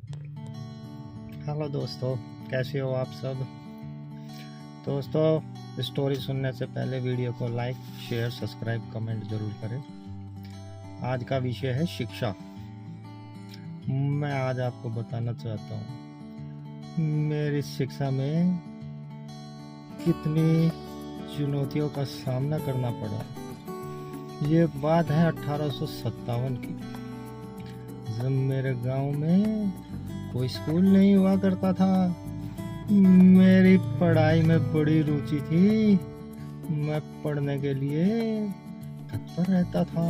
Hello दोस्तों, कैसे हो आप सब। दोस्तों, स्टोरी सुनने से पहले वीडियो को लाइक, शेयर, सब्सक्राइब, कमेंट जरूर करें। आज का विषय है शिक्षा। मैं आज आपको बताना चाहता हूँ मेरी शिक्षा में कितनी चुनौतियों का सामना करना पड़ा। ये बात है 1857 की, जब मेरे गांव में कोई स्कूल नहीं हुआ करता था। मेरी पढ़ाई में बड़ी रुचि थी, मैं पढ़ने के लिए तत्पर रहता था,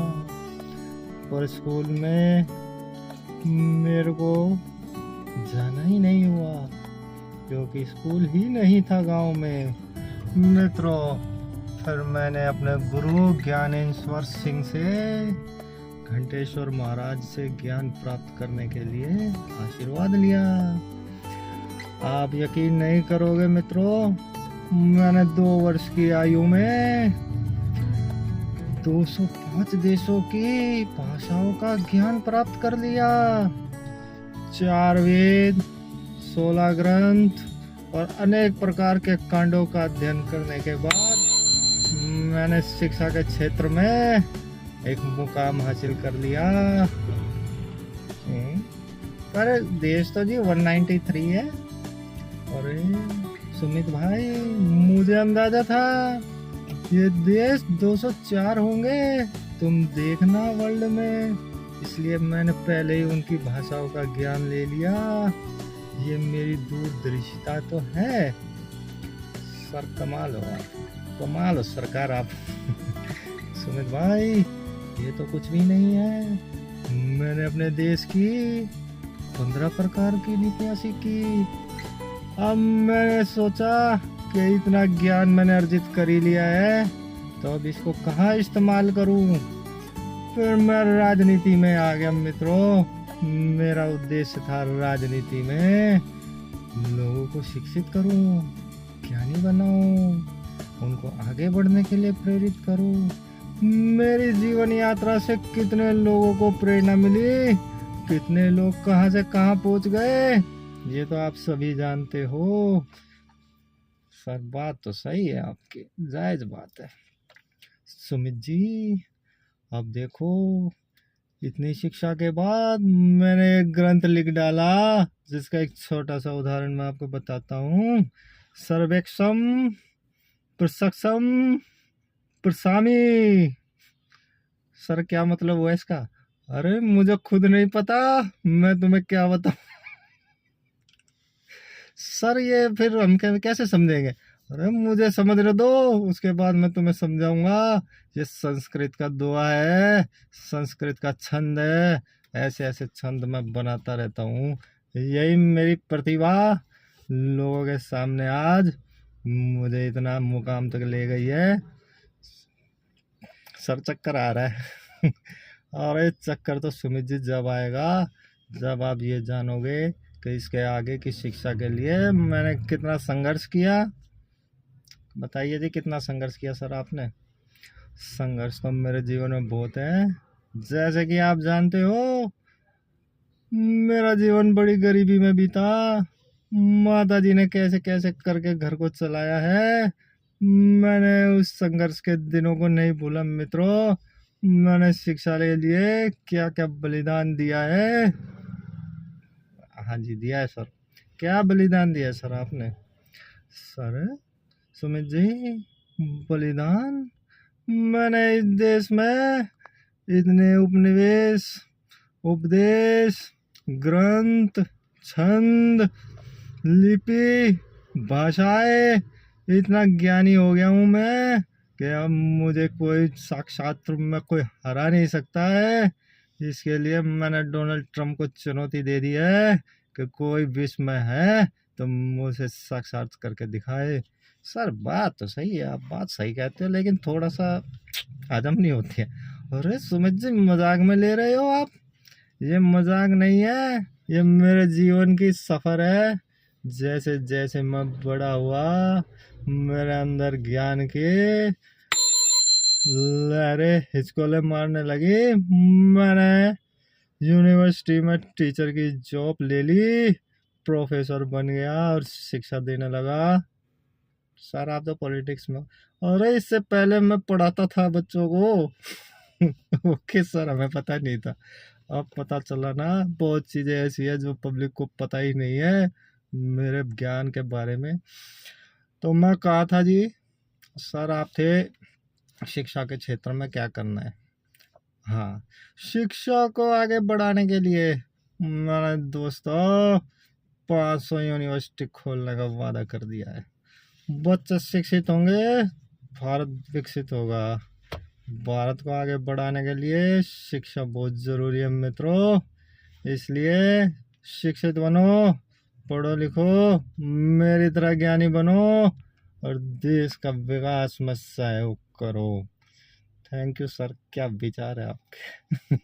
पर स्कूल में मेरे को जाना ही नहीं हुआ क्योंकि स्कूल ही नहीं था गांव में। मित्रों, फिर मैंने अपने गुरु ज्ञानेश्वर सिंह से, घंटेश्वर महाराज से ज्ञान प्राप्त करने के लिए आशीर्वाद लिया। आप यकीन नहीं करोगे मित्रों, मैंने 2 वर्ष की आयु में 205 देशों की भाषाओं का ज्ञान प्राप्त कर लिया। 4 वेद, 16 ग्रंथ और अनेक प्रकार के कांडों का अध्ययन करने के बाद मैंने शिक्षा के क्षेत्र में एक मुकाम हासिल कर लिया। पर देश तो जी 193 है। अरे सुमित भाई, मुझे अंदाजा था ये देश 204 होंगे, तुम देखना वर्ल्ड में। इसलिए मैंने पहले ही उनकी भाषाओं का ज्ञान ले लिया। ये मेरी दूरदर्शिता तो है। सर कमाल हो आप, कमाल हो सरकार आप। सुमित भाई, ये तो कुछ भी नहीं है। मैंने अपने देश की 15 प्रकार की लिपियां सीखी। अब मैंने सोचा कि इतना ज्ञान मैंने अर्जित कर ही लिया है, तो अब इसको कहाँ इस्तेमाल करूं। फिर मैं राजनीति में आ गया मित्रों। मेरा उद्देश्य था राजनीति में लोगों को शिक्षित करूं, ज्ञानी बनाऊं, उनको आगे बढ़ने के लिए प्रेरित करूं। मेरी जीवन यात्रा से कितने लोगों को प्रेरणा मिली, कितने लोग कहां से कहां पहुंच गए, ये तो आप सभी जानते हो। सर बात तो सही है आपकी, जायज बात है। सुमित जी, अब देखो, इतनी शिक्षा के बाद मैंने एक ग्रंथ लिख डाला, जिसका एक छोटा सा उदाहरण मैं आपको बताता हूँ। सर्वेक्षम प्रसक्षम प्रसामी। सर क्या मतलब हुआ इसका। अरे मुझे खुद नहीं पता, मैं तुम्हें क्या बताऊं। सर ये फिर हम कैसे समझेंगे। अरे मुझे समझने दो, उसके बाद मैं तुम्हें समझाऊंगा। ये संस्कृत का दोहा है, संस्कृत का छंद है। ऐसे ऐसे छंद मैं बनाता रहता हूँ। यही मेरी प्रतिभा लोगों के सामने आज मुझे इतना मुकाम तक ले गई है। सर चक्कर आ रहा है। और ये चक्कर तो सुमित जी जब आएगा, जब आप ये जानोगे कि इसके आगे की शिक्षा के लिए मैंने कितना संघर्ष किया। बताइए जी, कितना संघर्ष किया सर आपने। संघर्ष तो मेरे जीवन में बहुत है। जैसे कि आप जानते हो, मेरा जीवन बड़ी गरीबी में बीता। माता जी ने कैसे कैसे करके घर को चलाया है। मैंने उस संघर्ष के दिनों को नहीं भूला मित्रों। मैंने शिक्षा के लिए क्या क्या बलिदान दिया है। हाँ जी, दिया है सर। क्या बलिदान दिया है सर आपने। सर सुमित जी, बलिदान, मैंने इस देश में इतने उपनिवेश, उपदेश, ग्रंथ, छंद, लिपि, भाषाएं, इतना ज्ञानी हो गया हूँ मैं कि अब मुझे कोई साक्षात रूप में कोई हरा नहीं सकता है। इसके लिए मैंने डोनाल्ड ट्रंप को चुनौती दे दी है कि कोई विश्व में है तो मुझे साक्षात करके दिखाए। सर बात तो सही है, आप बात सही कहते हो, लेकिन थोड़ा सा हजम नहीं होती है। अरे सुमित जी, मजाक में ले रहे हो आप। ये मजाक नहीं है, ये मेरे जीवन की सफर है। जैसे जैसे मैं बड़ा हुआ, मेरे अंदर ज्ञान की लहरें हिचकोले मारने लगी। मैंने यूनिवर्सिटी में टीचर की जॉब ले ली, प्रोफेसर बन गया और शिक्षा देने लगा। सर आप तो पॉलिटिक्स में, अरे इससे पहले मैं पढ़ाता था बच्चों को। ओके सर, हमें पता नहीं था, अब पता चला ना। बहुत चीजें ऐसी है जो पब्लिक को पता ही नहीं है मेरे ज्ञान के बारे में। तो मैं कहा था जी, सर आप थे शिक्षा के क्षेत्र में क्या करना है। हाँ, शिक्षा को आगे बढ़ाने के लिए मैंने दोस्तों 500 यूनिवर्सिटी खोलने का वादा कर दिया है। बच्चे शिक्षित होंगे, भारत विकसित होगा। भारत को आगे बढ़ाने के लिए शिक्षा बहुत जरूरी है मित्रों, इसलिए शिक्षित बनो, पढ़ो लिखो, मेरी तरह ज्ञानी बनो और देश का विकास में सहयोग करो। थैंक यू सर, क्या विचार है आपके।